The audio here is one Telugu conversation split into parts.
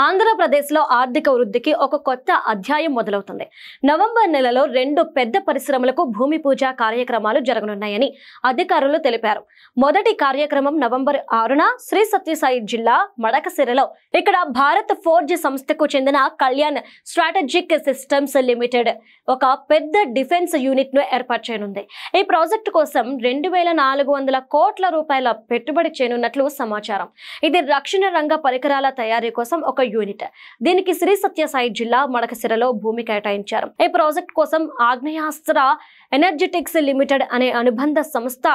ఆంధ్రప్రదేశ్లో ఆర్థిక వృద్ధికి ఒక కొత్త అధ్యాయం మొదలవుతుంది. నవంబర్ నెలలో 2 పెద్ద పరిశ్రమలకు భూమి పూజ కార్యక్రమాలు జరగనున్నాయని అధికారులు తెలిపారు. మొదటి కార్యక్రమం నవంబర్ 6న శ్రీ సత్యసాయి జిల్లా మడకశిరలో ఇక్కడ భారత్ ఫోర్జ్ సంస్థకు చెందిన కళ్యాణ్ స్ట్రాటజిక్ సిస్టమ్స్ లిమిటెడ్ ఒక పెద్ద డిఫెన్స్ యూనిట్ ను ఏర్పాటు చేయనుంది. ఈ ప్రాజెక్టు కోసం 2400 కోట్ల రూపాయల పెట్టుబడి చేయనున్నట్లు సమాచారం. ఇది రక్షణ రంగ పరికరాల తయారీ కోసం ఒక యూనిట్. దీనికి శ్రీ సత్యసాయి జిల్లా మడకశిరలో భూమి కేటాయించారు. ఈ ప్రాజెక్ట్ కోసం ఆగ్నేయాస్త్ర ఎనర్జెటిక్స్ లిమిటెడ్ అనే అనుబంధ సంస్థ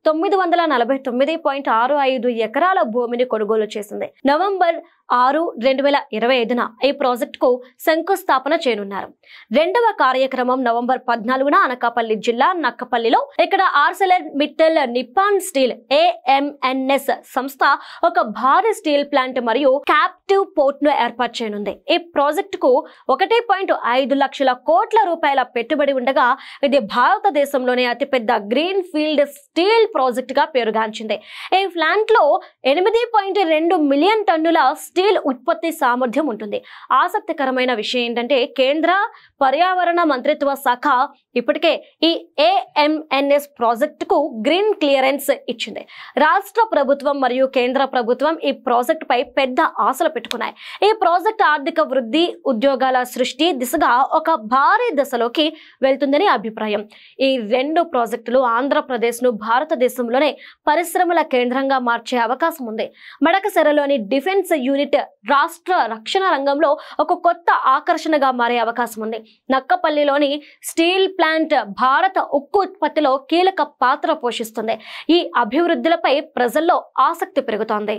949.65 ఎకరాల భూమిని కొనుగోలు చేసింది. నవంబర్ 6, 2025న ఈ ప్రాజెక్టుకు శంకుస్థాపన చేయనున్నారు. రెండవ కార్యక్రమం నవంబర్ 14న అనకాపల్లి జిల్లా నక్కపల్లిలో ఇక్కడ Arcelor Mittal Nippon steel AMNS సంస్థ ఒక భారీ స్టీల్ ప్లాంట్ మరియు క్యాప్టివ్ పోర్ట్ ను ఏర్పాటు చేయనుంది. ఈ ప్రాజెక్టుకు 1.5 లక్షల కోట్ల రూపాయల పెట్టుబడి ఉండగా ఇది భారతదేశంలోనే అతిపెద్ద గ్రీన్ ఫీల్డ్ స్టీల్ ప్రాజెక్ట్ గా పేరుగాంచింది. ఈ ప్లాంట్ లో 8.2 మిలియన్ టన్నుల స్టీల్ ఉత్పత్తి సామర్థ్యం ఉంటుంది. ఆసక్తికరమైన విషయం ఏంటంటే కేంద్ర పర్యావరణ మంత్రిత్వ శాఖ ఇప్పటికే ఈ AMNS ప్రాజెక్టుకు గ్రీన్ క్లియరెన్స్ ఇచ్చింది. రాష్ట్ర ప్రభుత్వం మరియు కేంద్ర ప్రభుత్వం ఈ ప్రాజెక్టు పై పెద్ద ఆశలు పెట్టుకున్నాయి. ఈ ప్రాజెక్టు ఆర్థిక వృద్ధి, ఉద్యోగాల సృష్టి దిశగా ఒక భారీ దశలోకి వెళ్తుందని అభిప్రాయం. ఈ 2 ప్రాజెక్టులు ఆంధ్రప్రదేశ్ ను భారతదేశంలోనే పరిశ్రమల కేంద్రంగా మార్చే అవకాశం ఉంది. మడకశిరలోని డిఫెన్స్ యూనిట్ రాష్ట్ర రక్షణ రంగంలో ఒక కొత్త ఆకర్షణగా మారే అవకాశం ఉంది. నక్కపల్లిలోని స్టీల్ ప్లాంట్ భారత ఉక్కు ఉత్పత్తిలో కీలక పాత్ర పోషిస్తుంది. ఈ అభివృద్ధులపై ప్రజల్లో ఆసక్తి పెరుగుతోంది.